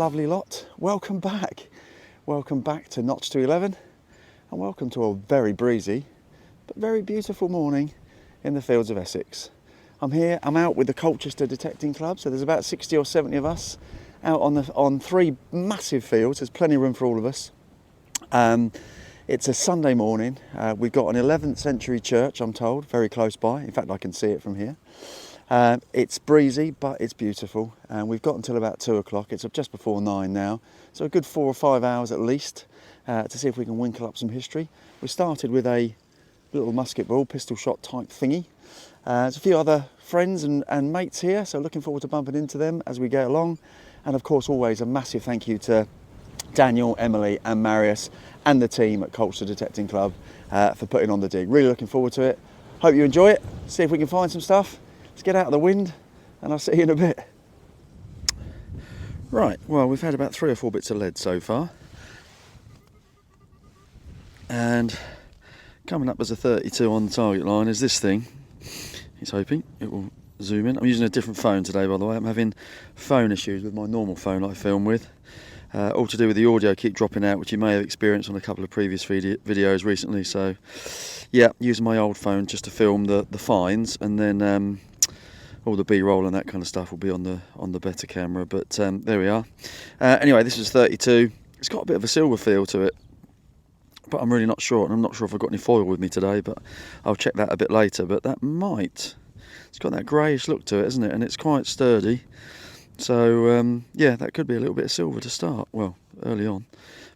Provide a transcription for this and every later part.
lovely lot. Welcome back. Welcome back to Notch to 11 and welcome to a very breezy but very beautiful morning in the fields of Essex. I'm out with the Colchester Detecting Club, so there's about 60 or 70 of us out on three massive fields. There's plenty of room for all of us. It's a Sunday morning. We've got an 11th century church, I'm told, very close by. In fact, I can see it from here. It's breezy, but it's beautiful, and we've got until about 2 o'clock. It's just before 9 now, so a good 4 or 5 hours at least to see if we can winkle up some history. We started with a little musket ball, pistol shot type thingy. There's a few other friends and mates here, so looking forward to bumping into them as we go along. And of course, always a massive thank you to Daniel, Emily and Marius and the team at Colchester Detecting Club for putting on the dig. Really looking forward to it. Hope you enjoy it. See if we can find some stuff. Let's get out of the wind and I'll see you in a bit. Right, well, we've had about 3 or 4 bits of lead so far. And coming up as a 32 on the target line is this thing. He's hoping it will zoom in. I'm using a different phone today, by the way. I'm having phone issues with my normal phone I film with. All to do with the audio keep dropping out, which you may have experienced on a couple of previous videos recently. So, yeah, using my old phone just to film the finds, and then all the B-roll and that kind of stuff will be on the better camera. But there we are. Anyway, this is 32. It's got a bit of a silver feel to it, but I'm really not sure. And I'm not sure if I've got any foil with me today, but I'll check that a bit later. But that might. It's got that greyish look to it, isn't it? And it's quite sturdy. So yeah, that could be a little bit of silver to start. Well, early on,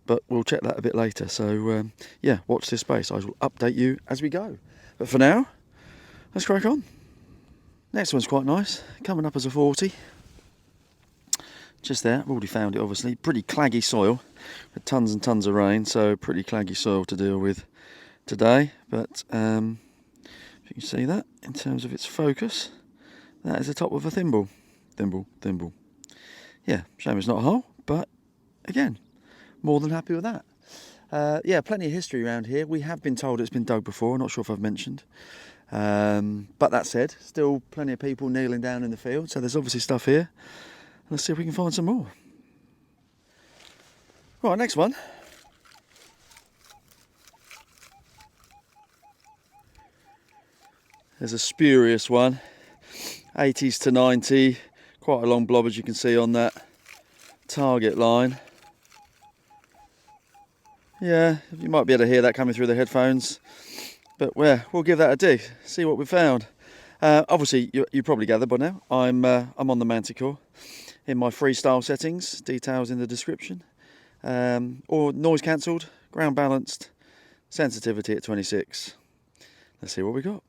but we'll check that a bit later. So yeah, watch this space. I will update you as we go. But for now, let's crack on. Next one's quite nice, coming up as a 40. Just there, I've already found it obviously. Pretty claggy soil, with tons and tons of rain, so pretty claggy soil to deal with today. But if you can see that, in terms of its focus, that is the top of a thimble. Thimble. Yeah, shame it's not a hole, but again, more than happy with that. Yeah, plenty of history around here. We have been told it's been dug before, not sure if I've mentioned. But that said, still plenty of people kneeling down in the field, so there's obviously stuff here. Let's see if we can find some more. Right, next one. There's a spurious one, 80s to 90, quite a long blob as you can see on that target line. Yeah, you might be able to hear that coming through the headphones. But yeah, we'll give that a dig, see what we found. Obviously, you probably gathered by now, I'm on the Manticore in my freestyle settings, details in the description. Or noise cancelled, ground balanced, sensitivity at 26. Let's see what we got.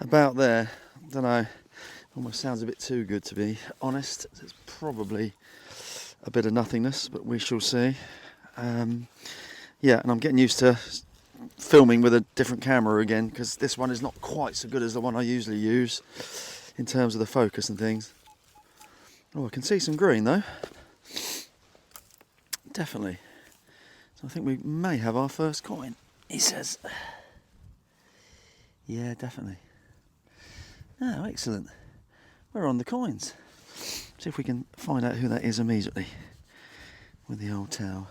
About there, don't know, almost sounds a bit too good to be honest. It's probably a bit of nothingness, but we shall see. Yeah, and I'm getting used to filming with a different camera again, because this one is not quite so good as the one I usually use in terms of the focus and things. Oh, I can see some green though. Definitely. So I think we may have our first coin, he says. Yeah, definitely. Oh, excellent. We're on the coins. See if we can find out who that is immediately with the old towel.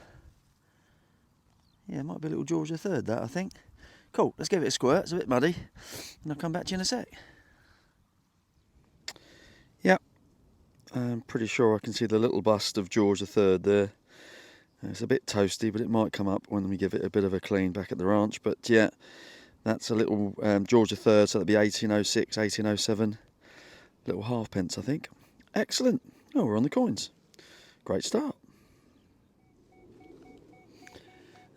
Yeah, it might be a little George III, that, I think. Cool, let's give it a squirt. It's a bit muddy. And I'll come back to you in a sec. Yep. I'm pretty sure I can see the little bust of George III there. It's a bit toasty, but it might come up when we give it a bit of a clean back at the ranch. But yeah, that's a little George III, so that'd be 1806, 1807. Little halfpence, I think. Excellent. Oh, we're on the coins. Great start.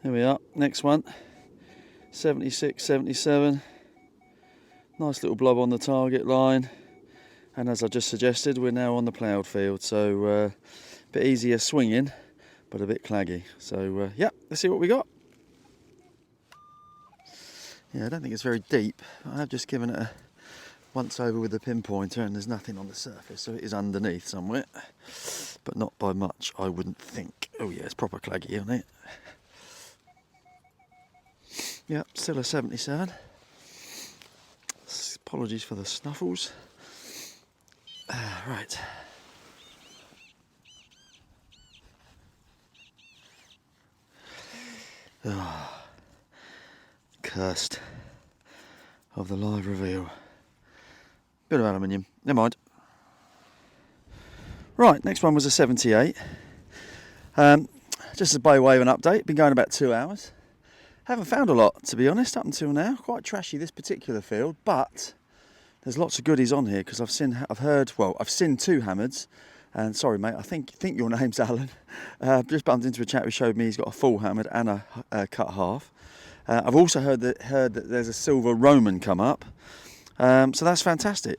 There we are, next one, 76, 77, nice little blob on the target line, and as I just suggested, we're now on the ploughed field, so a bit easier swinging, but a bit claggy, so yeah, let's see what we got. Yeah, I don't think it's very deep. I have just given it a once over with the pinpointer and there's nothing on the surface, so it is underneath somewhere, but not by much, I wouldn't think. Oh yeah, it's proper claggy, isn't it? Yep, still a 77. Apologies for the snuffles. Right. Oh, cursed of the live reveal. Bit of aluminium, never mind. Right, next one was a 78. Just by way of an update, been going about 2 hours. Haven't found a lot, to be honest, up until now. Quite trashy, this particular field, but there's lots of goodies on here because I've seen two hammered. And sorry, mate, I think your name's Alan. Just bumped into a chap who showed me he's got a full hammered and a cut half. I've also heard that there's a silver Roman come up. So that's fantastic.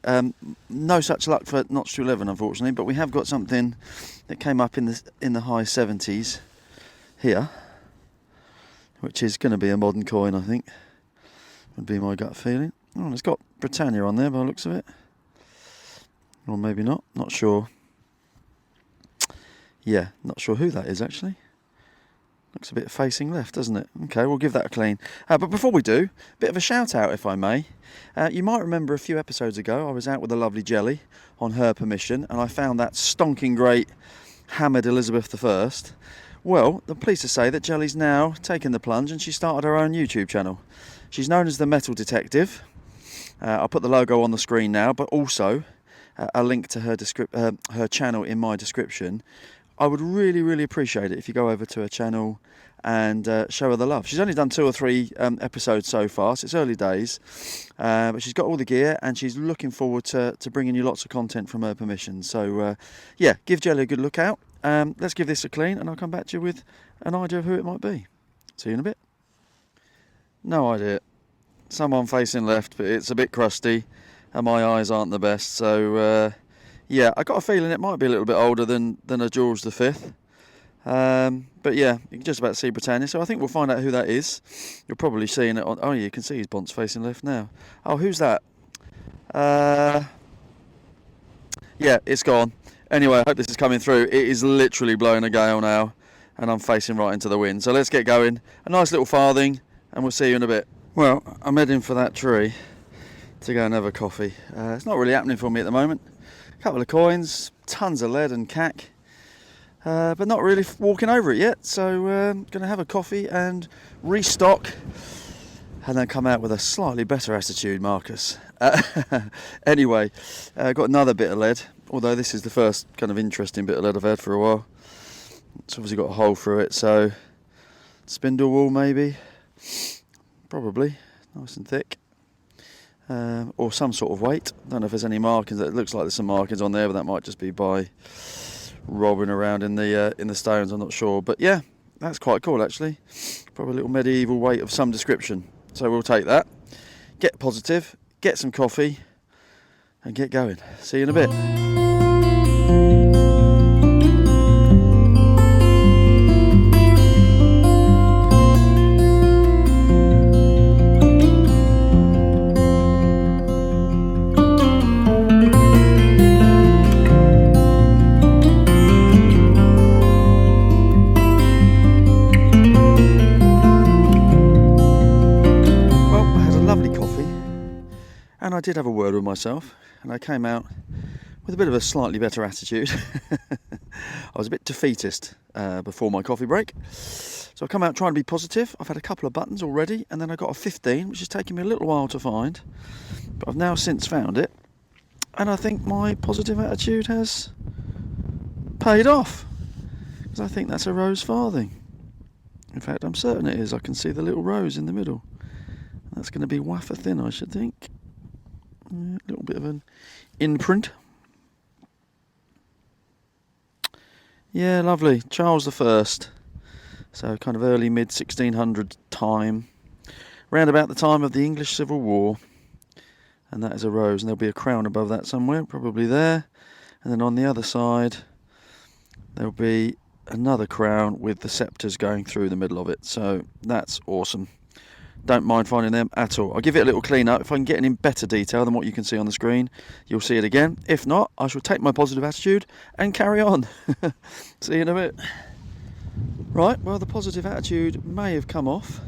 No such luck for Notch to 11, unfortunately, but we have got something that came up in the high 70s here, which is going to be a modern coin, I think. Would be my gut feeling. Oh, it's got Britannia on there by the looks of it. Or maybe not. Not sure. Yeah, not sure who that is actually. Looks a bit facing left, doesn't it? Okay, we'll give that a clean. But before we do, a bit of a shout out, if I may. You might remember a few episodes ago, I was out with the lovely Jelly on her permission, and I found that stonking great hammered Elizabeth I. Well, I'm pleased to say that Jelly's now taken the plunge and she started her own YouTube channel. She's known as the Metal Detective. I'll put the logo on the screen now, but also a link to her channel in my description. I would really, really appreciate it if you go over to her channel and show her the love. She's only done 2 or 3 episodes so far, so it's early days. But she's got all the gear and she's looking forward to bringing you lots of content from her permission. So, yeah, give Jelly a good look out. Let's give this a clean and I'll come back to you with an idea of who it might be. See you in a bit. No idea. Someone facing left, but it's a bit crusty and my eyes aren't the best. So, yeah, I got a feeling it might be a little bit older than a George V. But yeah, you can just about see Britannia, so I think we'll find out who that is. You're probably seeing it on... Oh, you can see his bonds facing left now. Oh, who's that? Yeah, it's gone. Anyway, I hope this is coming through. It is literally blowing a gale now, and I'm facing right into the wind. So let's get going. A nice little farthing, and we'll see you in a bit. Well, I'm heading for that tree to go and have a coffee. It's not really happening for me at the moment. A couple of coins, tons of lead and cack, but not really walking over it yet. So going to have a coffee and restock, and then come out with a slightly better attitude, Marcus. Anyway, got another bit of lead, although this is the first kind of interesting bit of lead I've had for a while. It's obviously got a hole through it, so spindle wool maybe, probably, nice and thick. Or some sort of weight. Don't know if there's any markings. It looks like there's some markings on there, but that might just be by robbing around in the stones. I'm not sure, but yeah, that's quite cool actually. Probably a little medieval weight of some description. So we'll take that. Get positive. Get some coffee, and get going. See you in a bit. And I did have a word with myself, and I came out with a bit of a slightly better attitude. I was a bit defeatist before my coffee break, so I come out trying to be positive. I've had a couple of buttons already, and then I got a 15, which has taken me a little while to find, but I've now since found it, and I think my positive attitude has paid off, because I think that's a rose farthing. In fact, I'm certain it is. I can see the little rose in the middle. That's going to be wafer thin, I should think. A little bit of an imprint. Yeah, lovely. Charles I. So kind of early mid 1600 time. Round about the time of the English Civil War. And that is a rose. And there'll be a crown above that somewhere, probably there. And then on the other side, there'll be another crown with the sceptres going through the middle of it. So that's awesome. Don't mind finding them at all. I'll give it a little clean up. If I can get it in better detail than what you can see on the screen, you'll see it again. If not, I shall take my positive attitude and carry on. See you in a bit. Right, well, the positive attitude may have come off.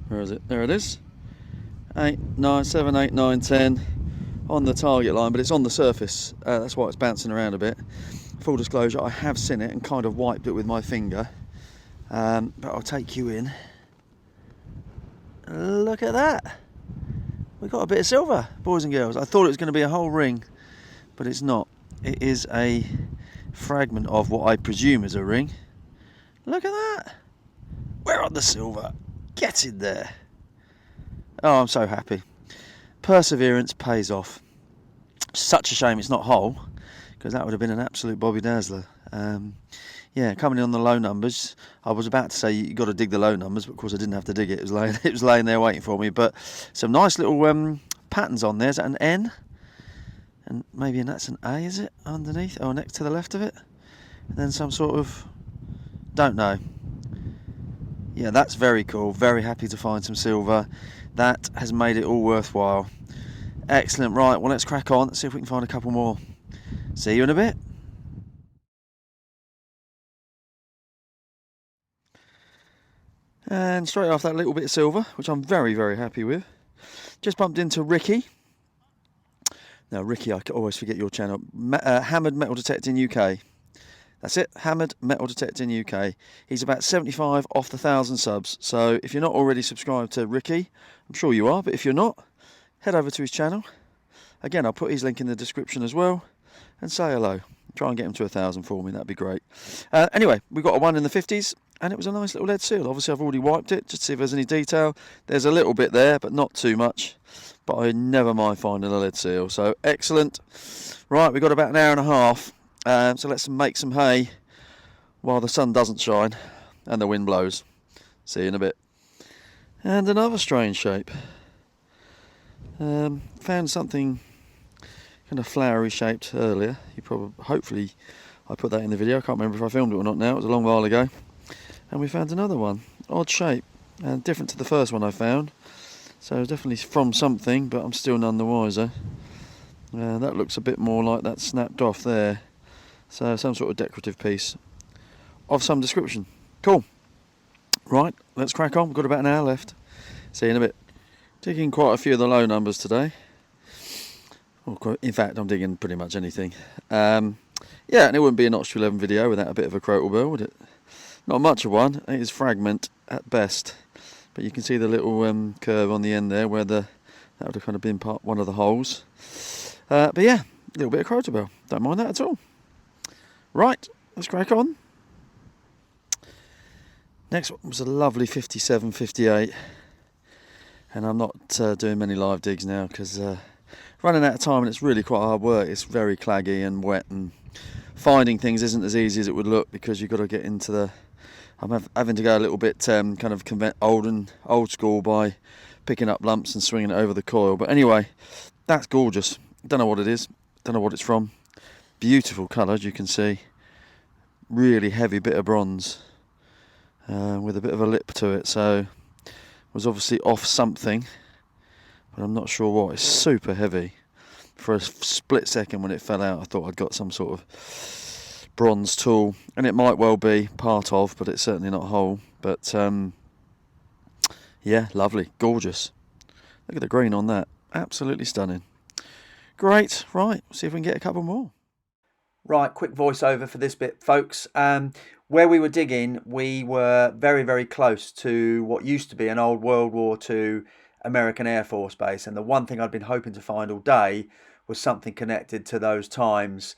Where is it? There it is. 8, 9, 7, 8, 9, 10 on the target line, but it's on the surface. That's why it's bouncing around a bit. full disclosure, I have seen it and kind of wiped it with my finger, but I'll take you in. Look at that. We got a bit of silver, boys and girls. I thought it was going to be a whole ring, but it's not. It is a fragment of what I presume is a ring. Look at that. We're on the silver. Get in there. Oh, I'm so happy. Perseverance pays off. Such a shame it's not whole, because that would have been an absolute Bobby Dazzler. Yeah, coming in on the low numbers. I was about to say you got to dig the low numbers, but of course I didn't have to dig it. It was laying there waiting for me. But some nice little patterns on there. Is that an N? And maybe that's an A, is it? Underneath or next to the left of it? And then some sort of, don't know. Yeah, that's very cool. Very happy to find some silver. That has made it all worthwhile. Excellent. Right, well, let's crack on. Let's see if we can find a couple more. See you in a bit. And straight off that little bit of silver, which I'm very, very happy with. Just bumped into Ricky. Now, Ricky, I always forget your channel. Hammered Metal Detecting UK. That's it, Hammered Metal Detecting UK. He's about 75 off the 1,000 subs. So if you're not already subscribed to Ricky, I'm sure you are, but if you're not, head over to his channel. Again, I'll put his link in the description as well. And say hello. Try and get him to 1,000 for me, that'd be great. Anyway, we got a one in the 50s. And it was a nice little lead seal. Obviously, I've already wiped it just to see if there's any detail. There's a little bit there, but not too much. But I never mind finding a lead seal. So, excellent. Right, we've got about an hour and a half. So let's make some hay while the sun doesn't shine and the wind blows. See you in a bit. And another strange shape. Found something kind of flowery shaped earlier. Hopefully, I put that in the video. I can't remember if I filmed it or not now. It was a long while ago. And we found another one, odd shape, and different to the first one I found. So definitely from something, but I'm still none the wiser. That looks a bit more like that snapped off there. So some sort of decorative piece of some description. Cool. Right, let's crack on. We've got about an hour left. See you in a bit. Digging quite a few of the low numbers today. In fact, I'm digging pretty much anything. Yeah, and it wouldn't be a Notch to 11 video without a bit of a crotal bill, would it? Not much of one. It is fragment at best, but you can see the little curve on the end there where that would have kind of been one of the holes. But yeah, a little bit of crotal bill. Don't mind that at all. Right, let's crack on. Next one was a lovely 57, 58, and I'm not doing many live digs now because running out of time, and it's really quite hard work. It's very claggy and wet, and finding things isn't as easy as it would look because you've got to get into the. I'm having to go a little bit kind of old school by picking up lumps and swinging it over the coil. But anyway, that's gorgeous. Don't know what it is. Don't know what it's from. Beautiful colour, as you can see. Really heavy bit of bronze with a bit of a lip to it. So it was obviously off something, but I'm not sure what. It's super heavy. For a split second when it fell out, I thought I'd got some sort of bronze tool, and it might well be part of, but it's certainly not whole. But yeah, lovely, gorgeous. Look at the green on that, absolutely stunning. Great. Right, see if we can get a couple more. Right, quick voiceover for this bit, folks. Where we were digging, we were very, very close to what used to be an old World War II American Air Force base, and the one thing I'd been hoping to find all day was something connected to those times.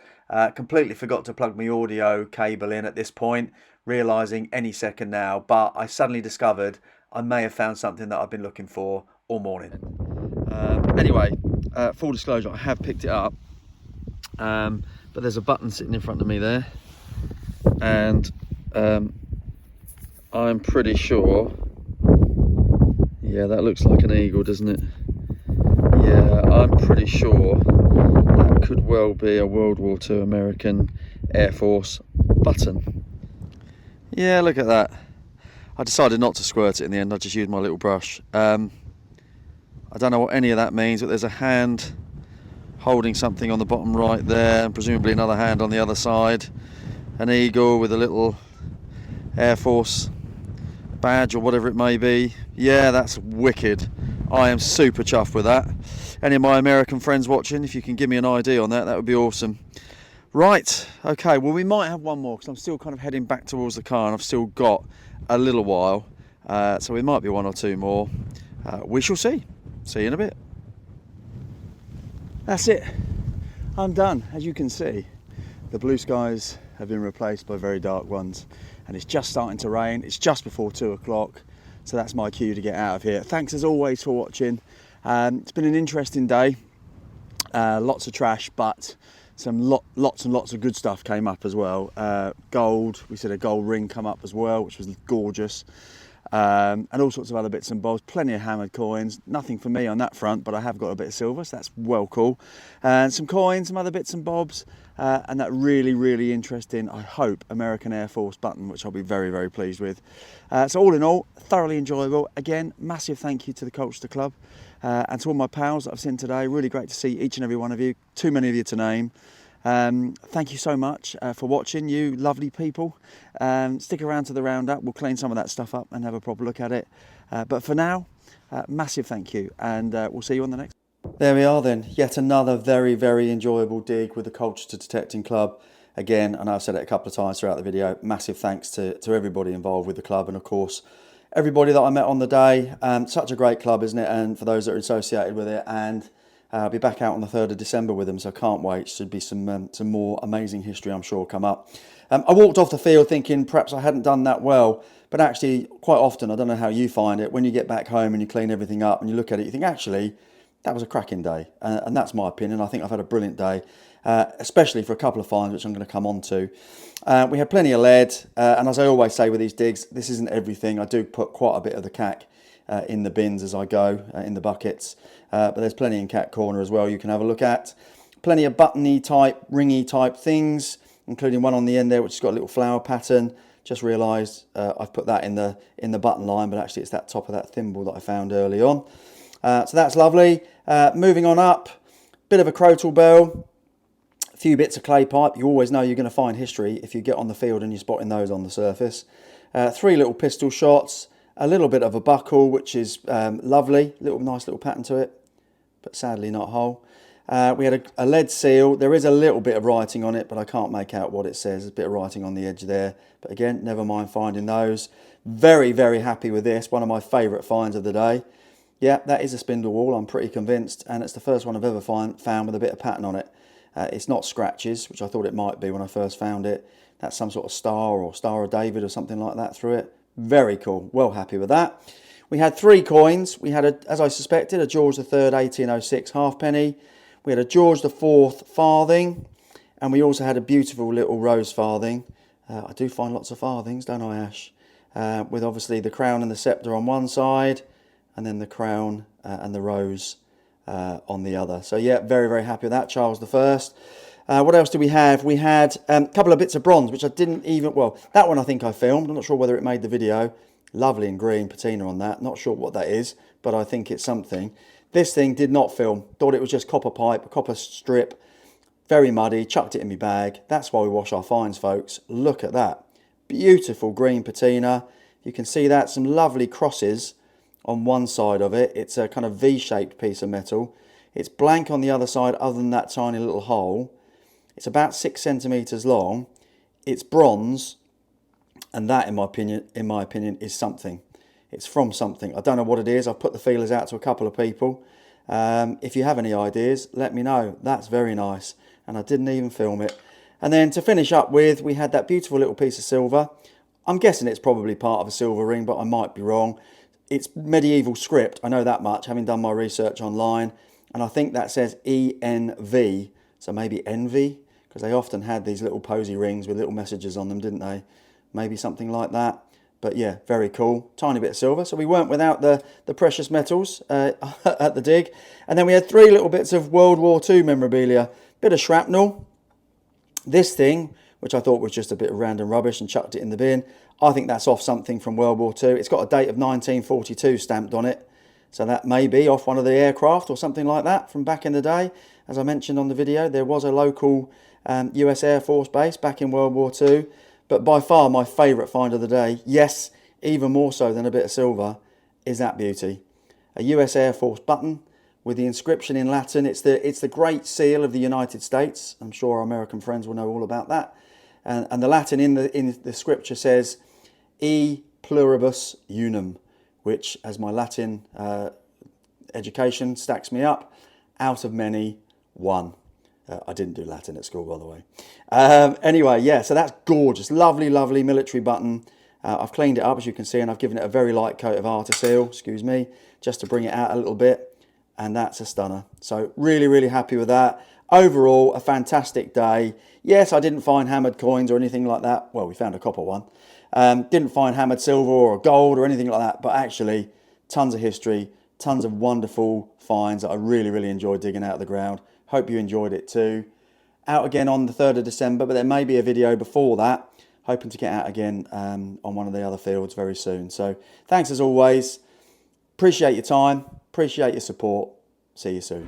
Completely forgot to plug my audio cable in at this point, realising any second now, but I suddenly discovered I may have found something that I've been looking for all morning. Anyway, full disclosure, I have picked it up, but there's a button sitting in front of me there, and I'm pretty sure, yeah, that looks like an eagle, doesn't it? Yeah, I'm pretty sure that could well be a World War II American Air Force button. Yeah, look at that. I decided not to squirt it in the end. I just used my little brush. I don't know what any of that means, but there's a hand holding something on the bottom right there, and presumably another hand on the other side. An eagle with a little Air Force badge or whatever it may be. Yeah, that's wicked. I am super chuffed with that. Any of my American friends watching, if you can give me an idea on that, that would be awesome. Right, okay, well we might have one more because I'm still kind of heading back towards the car and I've still got a little while. So we might be one or two more. We shall see. See you in a bit. That's it. I'm done. As you can see, the blue skies have been replaced by very dark ones and it's just starting to rain. It's just before 2 o'clock. So that's my cue to get out of here. Thanks as always for watching. It's been an interesting day. Lots of trash, but some lots and lots of good stuff came up as well. Gold, we said a gold ring come up as well, which was gorgeous. And all sorts of other bits and bobs, plenty of hammered coins. Nothing for me on that front, but I have got a bit of silver, so that's well cool. And some coins, some other bits and bobs, and that really interesting, I hope, American Air Force button, which I'll be very pleased with. So all in all, thoroughly enjoyable. Again, massive thank you to the Colchester Club and to all my pals that I've seen today. Really great to see each and every one of you. Too many of you to name. Thank you so much for watching, you lovely people. Stick around to the roundup. We'll clean some of that stuff up and have a proper look at it. But for now, massive thank you, and we'll see you on the next. There we are then, yet another very enjoyable dig with the Colchester Detecting Club. Again, I know I've said it a couple of times throughout the video, massive thanks to everybody involved with the club, and of course everybody that I met on the day. Such a great club, isn't it? And for those that are associated with it, and I'll be back out on the 3rd of December with them, so I can't wait. Should be some more amazing history, I'm sure, come up. I walked off the field thinking perhaps I hadn't done that well, but actually quite often, I don't know how you find it, when you get back home and you clean everything up and you look at it, you think actually that was a cracking day, and that's my opinion. I think I've had a brilliant day, especially for a couple of finds which I'm going to come on to. We had plenty of lead, and as I always say with these digs, this isn't everything. I do put quite a bit of the cack in the bins as I go, in the buckets, but there's plenty in Cat Corner as well you can have a look at. Plenty of buttony type, ringy type things, including one on the end there which has got a little flower pattern. Just realised I've put that in the button line, but actually it's that top of that thimble that I found early on. So that's lovely. Moving on up, bit of a crotal bell, a few bits of clay pipe. You always know you're going to find history if you get on the field and you're spotting those on the surface. 3 little pistol shots, a little bit of a buckle, which is lovely, nice little pattern to it, but sadly not whole. We had a lead seal. There is a little bit of writing on it, but I can't make out what it says. There's a bit of writing on the edge there, but again, never mind finding those. Very happy with this. One of my favourite finds of the day. Yeah, that is a spindle whorl, I'm pretty convinced, and it's the first one I've ever found with a bit of pattern on it. It's not scratches, which I thought it might be when I first found it. That's some sort of star or Star of David or something like that through it. Very cool, well happy with that. We had 3 coins. We had, as I suspected, a George III 1806 halfpenny. We had a George IV farthing, and we also had a beautiful little rose farthing. I do find lots of farthings, don't I, Ash? With obviously the crown and the sceptre on one side, and then the crown and the rose on the other. So yeah, very happy with that, Charles I. What else do we have? We had a couple of bits of bronze, which I didn't even, well, that one I think I filmed. I'm not sure whether it made the video. Lovely and green patina on that. Not sure what that is, but I think it's something. This thing did not film. Thought it was just copper pipe, a copper strip. Very muddy, chucked it in my bag. That's why we wash our finds, folks. Look at that. Beautiful green patina. You can see that, some lovely crosses on one side of it. It's a kind of V-shaped piece of metal. It's blank on the other side other than that tiny little hole. It's about 6 centimetres long. It's bronze, and that, in my opinion, is something. It's from something. I don't know what it is. I've put the feelers out to a couple of people. If you have any ideas, let me know. That's very nice, and I didn't even film it. And then to finish up with, we had that beautiful little piece of silver. I'm guessing it's probably part of a silver ring, but I might be wrong. It's medieval script, I know that much, having done my research online, and I think that says ENV, so maybe envy, because they often had these little posy rings with little messages on them, didn't they? Maybe something like that. But yeah, very cool. Tiny bit of silver, so we weren't without the precious metals at the dig. And then we had 3 little bits of World War II memorabilia. Bit of shrapnel. This thing, which I thought was just a bit of random rubbish and chucked it in the bin, I think that's off something from World War II. It's got a date of 1942 stamped on it. So that may be off one of the aircraft or something like that from back in the day. As I mentioned on the video, there was a local US Air Force base back in World War II. But by far my favourite find of the day, yes, even more so than a bit of silver, is that beauty. A US Air Force button with the inscription in Latin. It's the Great Seal of the United States. I'm sure our American friends will know all about that. And the Latin in the scripture says, E pluribus unum, which, as my Latin education stacks me up, out of many, one. I didn't do Latin at school, by the way. Anyway, yeah, so that's gorgeous. Lovely, lovely military button. I've cleaned it up, as you can see, and I've given it a very light coat of Arteseal, excuse me, just to bring it out a little bit. And that's a stunner. So really, really happy with that. Overall, a fantastic day. Yes, I didn't find hammered coins or anything like that. Well, we found a copper one. Didn't find hammered silver or gold or anything like that. But actually, tons of history, tons of wonderful finds that I really, really enjoyed digging out of the ground. Hope you enjoyed it too. Out again on the 3rd of December, but there may be a video before that. Hoping to get out again on one of the other fields very soon. So thanks as always. Appreciate your time. Appreciate your support. See you soon.